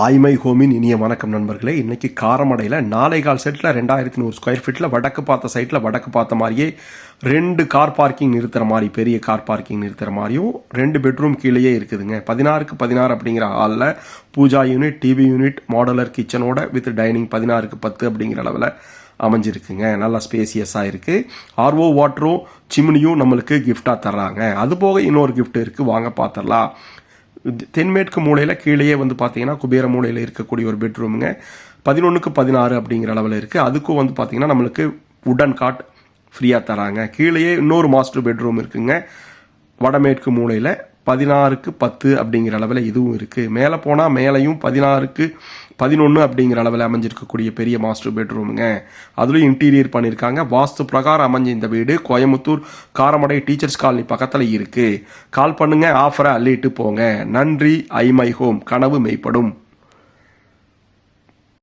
ஆய்மை ஹோமின் இனிய வணக்கம் நண்பர்களே. இன்றைக்கி காரமடையில் 4.25 செட்டில் 2100 ஸ்கொயர் ஃபீட்டில் வடக்கு பார்த்த சைட்டில் வடக்கு பார்த்த மாதிரியே 2 கார் பார்க்கிங் நிறுத்துகிற மாதிரி, பெரிய கார் பார்க்கிங் நிறுத்துகிற மாதிரியும் 2 பெட்ரூம் கீழேயே இருக்குதுங்க. 16க்கு 16 அப்படிங்கிற ஹாலில் puja unit, TV unit, modular கிச்சனோட வித் டைனிங் 16க்கு 10 அப்படிங்கிற அளவில் அமைஞ்சிருக்குங்க. நல்லா ஸ்பேசியஸாக இருக்குது. ஆர்ஓ வாட்டரும் சிம்னியும் நம்மளுக்கு கிஃப்டாக தர்றாங்க. அதுபோக இன்னொரு கிஃப்ட் இருக்குது, வாங்க பார்த்துடலாம். தென்மேற்கு மூலையில் கீழேயே வந்து பார்த்தீங்கன்னா குபேர மூலையில் இருக்கக்கூடிய ஒரு பெட்ரூமுங்க. 11க்கு 16 அப்படிங்கிற அளவில் இருக்குது. அதுக்கும் வந்து பார்த்தீங்கன்னா நம்மளுக்கு உடன் காட் ஃப்ரீயாக தராங்க. கீழேயே இன்னொரு மாஸ்டர் பெட்ரூம் இருக்குங்க. வடமேற்கு மூலையில் 16க்கு 10 அப்படிங்கிற அளவில் இதுவும் இருக்குது. மேலே போனால் மேலேயும் 16க்கு 11 அப்படிங்கிற அளவில் அமைஞ்சிருக்கக்கூடிய பெரிய மாஸ்டர் பெட்ரூமுங்க. அதுலேயும் இன்டீரியர் பண்ணியிருக்காங்க. வாஸ்து பிரகாரம் அமைஞ்ச இந்த வீடு கோயம்புத்தூர் காரமடை டீச்சர்ஸ் காலனி பக்கத்தில் இருக்குது. கால் பண்ணுங்கள், ஆஃபரை அள்ளிட்டு போங்க. நன்றி. ஐமை ஹோம், கனவு மெய்ப்படும்.